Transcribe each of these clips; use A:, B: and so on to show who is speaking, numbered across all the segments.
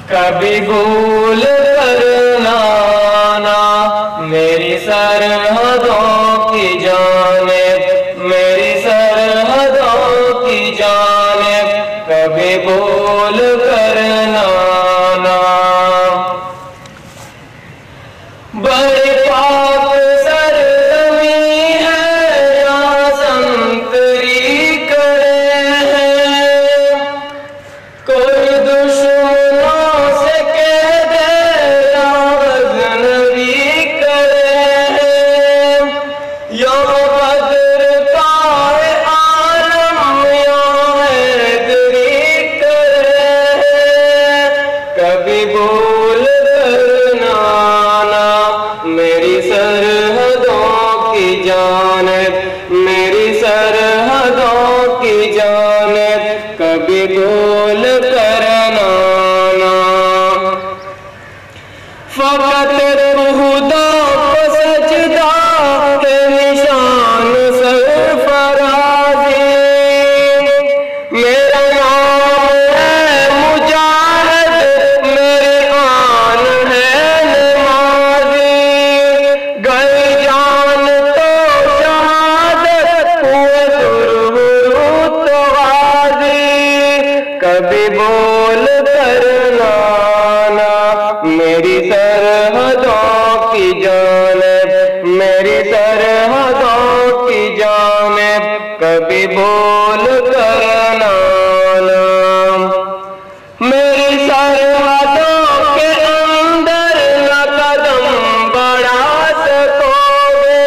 A: कभी भूल करना ना मेरी सरहदों की जानिब, मेरी सरहदों की जानिब कभी भूल करना ना। बड़े पाक सरजमी है यहाँ संतरी करे हैं, कोई दुश्मनों से कह दे या अजनबी करे हैं। यहाँ बद्र का आलम यहाँ हैदरी करे हैं, कभी भूल करना ना मेरी सरहदों की जानिब, मेरी सरहदों की जानिब कभी भूल करना ना। फकत खुदा को सजदा के निशान सरफराज़ी, मेरा नाम है मुजाहिद, मेरी आन है नमाज़ी। गई जान तो शहादत हुए दुरूद तो गाज़ी, कभी बोल करना ना मेरी सरहदों की जानिब, मेरी सरहदों की जानिब कभी बोल करना ना। मेरी सरहदों के अंदर न कदम बढ़ा सकोगे,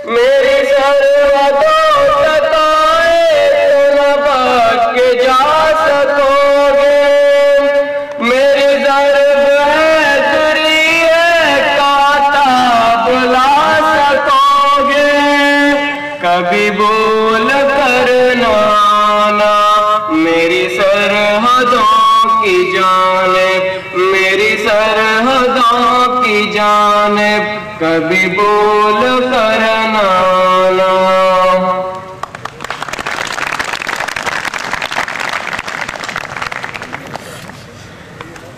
A: मेरी सरहदों तक आए तो न भाग के जा सकोगे। मेरी ज़र्ब है दुरी है कांटा बुला सकोगे, कभी भूल करना ना मेरी सरहदों की जानिब, मेरी सरहदों की जानिब कभी भूल करना ना।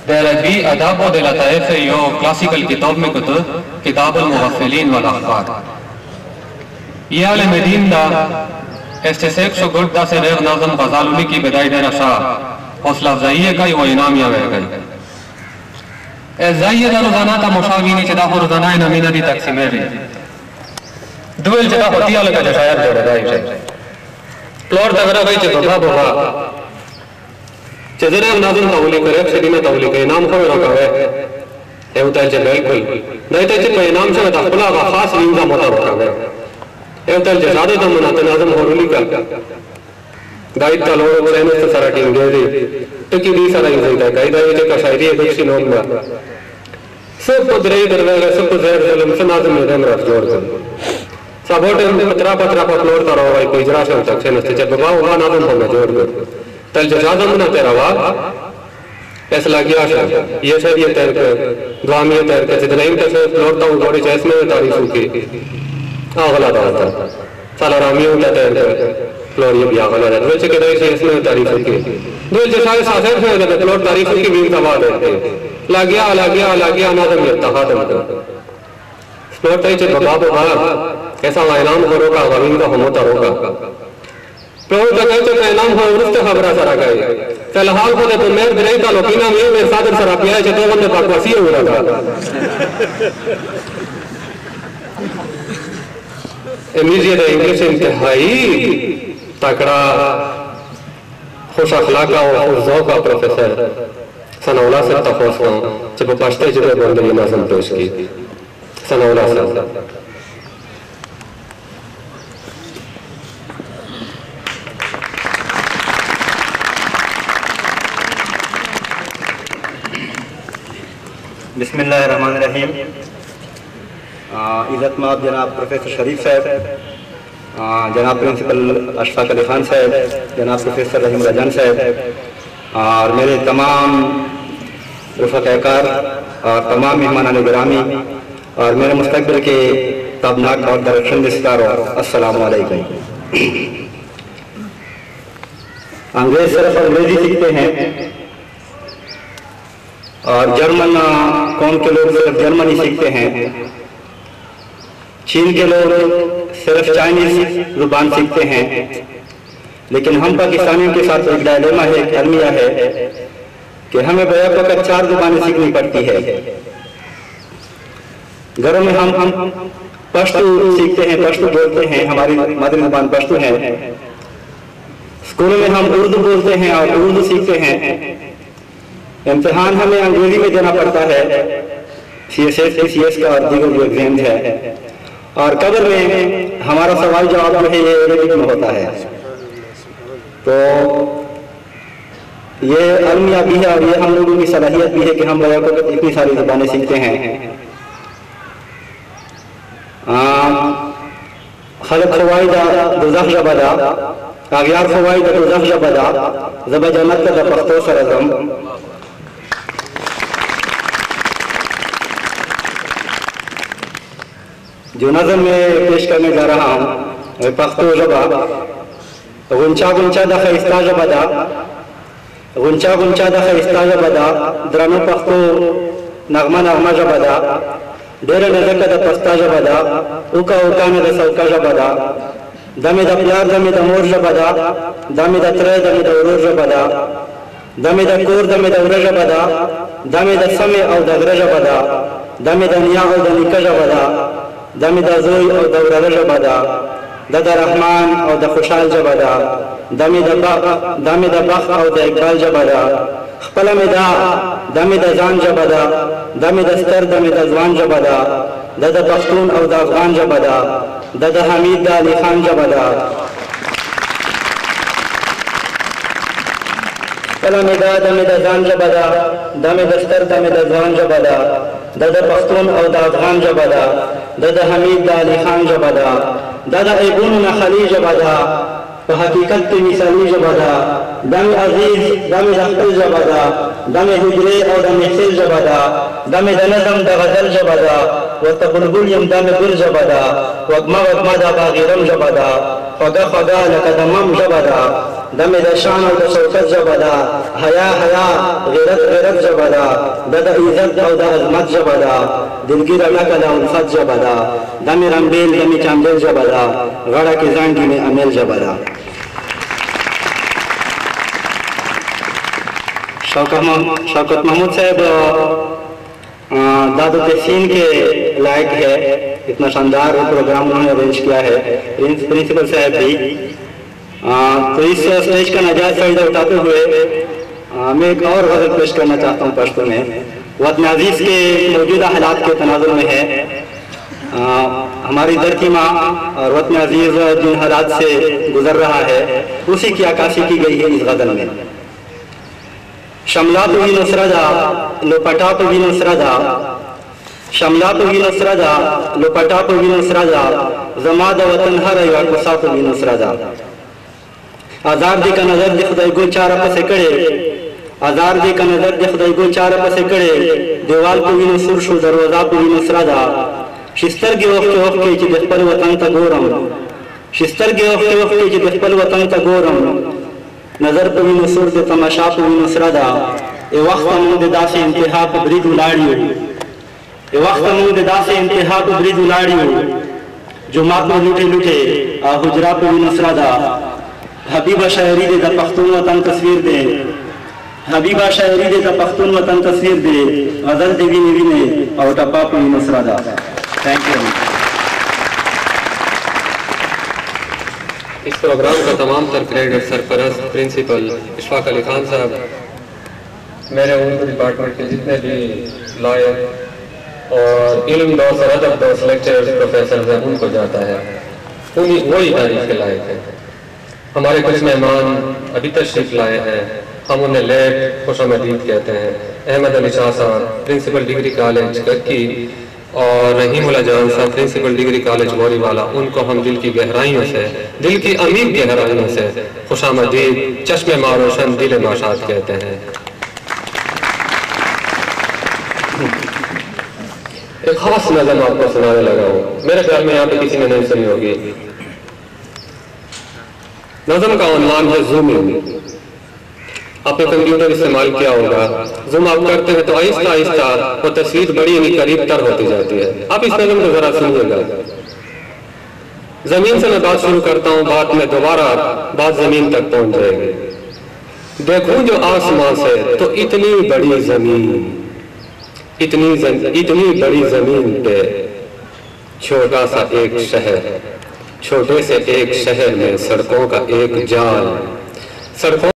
B: दरबी अदब और लताइफ यो क्लासिकल किताब में किताब मुगफ़लिन वाला अखबार ये आले मदीन दा एस्टेसेक सो गुड दा से रेग नाज़म गज़ालुनी की बदाई देना शाह हौसला अफ़ज़ाई का वो इनाम या वे गई ए ज़ाइए दा रोज़ाना ता मुशावीनी चदा हो रोज़ाना नमीना दी तकसीम है दुल चदा होती आले का जशायर जोड़े दाई से फ्लोर तगड़ा गई चे बाबा बाबा चजरे नाज़म तावली करे सदीना तावली के नाम को रखा है उतार जे बिल्कुल नहीं तो चे नाम से तखला का खास लिंगा मता रखा है उतार जे ज़्यादा दम ना नाज़म होरुली का गाइड का लोग सेन से सारा टीम गेरी तो की दी सारा यूज़ है गाइड आये जे का शायरी है कुछ नोट में सब कुदरे दरवाज़ा सब कुदरे ज़लम से नाज़म में रहना जोड़ कर सबोटे पत्रा पत्रा पर फ्लोर तारा हुआ एक इजरा से तक से नस्ते जब बाबा हुआ नाज़म होना जोड़ कर तल जजादम ना तेरा वा फैसला किया शायद ये शायद ये तैर कर दुआमी ये तैर कर जितना इनका से लौटता हूँ थोड़ी चैस में तारीफ़ की आगला था साला रामी होता तैर कर फ्लोर ये भी आगला था वैसे कहते हैं इसमें तारीफ़ की दो जैसे सासेब में होता फ्लोर तारीफ़ की भी इनका बात है लागिया नाज़म ये तहादम कर फ्लोर ताई चे बाबा बाबा ऐसा वायनाम करोगा गमीन का होता रोगा प्रभु जगह तो नाम हो उनसे खबरा सारा गए फिलहाल को तो मेर बिरई का लोकीना में मेरे सादर सरा पिया है तो बंदे पाकवासी हो रहा था इमीडिएट इंग्लिश इंतहाई तकड़ा खुश अखलाका और ज़ौक़ का प्रोफेसर सनौला से तफोस का जब पढ़ते जब बंदे नाज़म पेश की सनौला से
C: बिस्मिल्लाहिर्रहमानिर्रहीम। इज़्ज़तमाब जनाब प्रोफेसर शरीफ साहब, जनाब प्रिंसिपल अशफाक अली खान साहब, जनाब प्रोफेसर रहीम रजान साहब और मेरे तमाम रफ़क़ाकार और तमाम मेहमानान गिरामी और मेरे मुस्तक़बिल के तबनाक और डायरेक्शन रिश्तेदारों, अस्सलामु अलैकुम। अंग्रेज सिर्फ अंग्रेजी सीखते हैं और जर्मन कौम के लोग सिर्फ जर्मनी सीखते हैं, चीन के लोग सिर्फ चाइनीज जुबान सीखते हैं, लेकिन हम पाकिस्तानियों के साथ एक डायलेमा है, एक अलमिया है कि हमें बैक वक्त 4 जुबानें सीखनी पड़ती है। घरों में हम पश्तो सीखते हैं, पश्तो बोलते हैं, हमारी मादरी जुबान पश्तो है। स्कूलों में हम उर्दू बोलते हैं और उर्दू सीखते हैं। इम्तिहान हमें अंग्रेजी में देना पड़ता है, CSS, PCS का और दीगर जो एग्जाम है। और कब्र में हमारा सवाल जवाब जो है ये अरबिक में होता है। तो ये अलमिया भी है और ये हम लोगों की सलाहियत भी है कि हम बया को इतनी सारी जुबानें सीखते हैं। खलक फवाइदा दुज़ख जबदा कागयार फवाइदा दुज़ख जबदा ज़ब जन्नत का पख्तो सरज़म। जो नज़म में पेश करने जा रहा हूँ पख्तो जबा गुंचा गुंचा द खिस्ता जबदा गुंचा गुंचा द खिस्ता जबदा द्रनो पख्तो नगमा नगमा जबदा डेरे नजर का द पस्ता जबदा उका उका में द सौका जबदा दमे द प्यार दमे द मोर जबदा दमे द त्रे दमे द उरोर जबदा दमे द कोर दमे द उर जबदा दमे द समय और द ग्र जबदा दमे द निया और द निका जबदा दमे द जोई और द उर जबदा द रहमान और द खुशाल जबदा दमे द बख और द इकबाल जबदा खपला में दा दमे द जान जबदा दमे द स्तर दमे द जवान जबदा द पख्तून और द अफगान जबदा द हमीद द अली खान जबदा खपला में दा दमे द जान जबदा दमे द स्तर दमे द जवान जबदा द पख्तून और द अफगान जबदा द हमीद द अली खान जबदा दादा एबुन न खली जबदा तो हकीकत की मिसाली जबदा दम अजीज दम जख्तल जबदा दम हिजरे और दम हिल जबदा दम दनदम द गजल जबदा व तबुलबुल यम दम गुल जबदा Wagma Wagma the बागिरम जबदा खगा खगा लकदमम जबदा them the शान और द शौकत जबदा हया हया गैरत गैरत जबदा द इज्जत और द अजमत जबदा दिलगी रला कला उल्फत जबदा दम रंबेल दम चांदेल जबदा गड़ा की जांगी में अमेल जबदा। शौकत महमूद साहब दादो तहसीन के लायक है, इतना शानदार प्रोग्राम उन्होंने अरेंज किया है, प्रिंसिपल साहब भी। तो इस स्टेज का नाजायज फायदा उठाते हुए मैं एक और गज़ल पेश करना चाहता हूँ पश्तो में। वतन अजीज के मौजूदा हालात के तनाजुर में है। हमारी धरती माँ और वतन अजीज जिन हालात से गुजर रहा है उसी की अक्कासी की गई है इस गज़ल में। शमला तो भी नुसरदा लोपटा तो भी नुसरदा शमला तो भी नुसरदा लोपटा तो भी नुसरदा जमाद वतन हर कुसा तो भी नुसरदा आजार दे का नजर दे खुदाई गो चार पसे कड़े आजार दे का नजर दे खुदाई गो चार पसे कड़े दीवाल को भी नुसुर शु दरवाजा को भी नुसरदा शिस्तर के वक्त के कि दखपल वतन ता गोरम शिस्तर के वक्त के कि दखपल वतन ता गोरम नजर पे भी नसूर दे तमाशा पे भी नसरदा ए वक्त मुंद दासे इंतहा पे ब्रिद उलाड़ियो ए वक्त मुंद दासे इंतहा पे ब्रिद उलाड़ियो जो मात में लूटे लूटे आ हुजरा पे भी नसरदा हबीबा शायरी दे दा पख्तून वतन तस्वीर दे हबीबा शायरी दे दा पख्तून वतन तस्वीर दे गजल देवी नेवी ने और टप्पा पे भी नसरदा। Thank you.
B: इस प्रोग्राम का तमाम तर क्रेडिट सरपरस्त प्रिंसिपल इशफाक अली खान साहब, मेरे उर्दू डिपार्टमेंट के जितने भी लायक और इल्म दोस्त और अदब दोस्त लेक्चरर्स प्रोफेसर हैं उनको जाता है, उन्हीं वही तारीफ के लायक हैं। हमारे कुछ मेहमान अभी तशरीफ लाए हैं, हम उन्हें लेट खुशामदीद कहते हैं। अहमद अली शाह साहब प्रिंसिपल डिग्री कॉलेज करकी और रहीमुल्लाह जान साहब प्रिंसिपल डिग्री कॉलेज बोरीवाला, उनको हम दिल की गहराइयों से, दिल की अमीर गहराइयों से खुशामदीद चश्मे मारोशन दिल माशात कहते हैं। एक खास नज़म आपको सुनाने लगा हूँ, मेरे ख्याल में यहाँ पे किसी ने नहीं सुनी होगी। नज़म का उन्वान है ज़ूमिंग। आपने कंप्यूटर इस्तेमाल किया होगा, जूम आप करते हैं तो आहिस्ता आहिस्ता वो तस्वीर बड़ी ही करीब तर होती जाती है। आप इस नज़म को जरा सुनिएगा। जमीन से मैं बात शुरू करता हूँ, बात में दोबारा बात जमीन तक पहुंच जाएगी। देखूं जो आसमां से तो इतनी बड़ी जमीन, इतनी बड़ी जमीन पे छोटा सा एक शहर, छोटे से एक शहर में सड़कों का एक जाल, सड़कों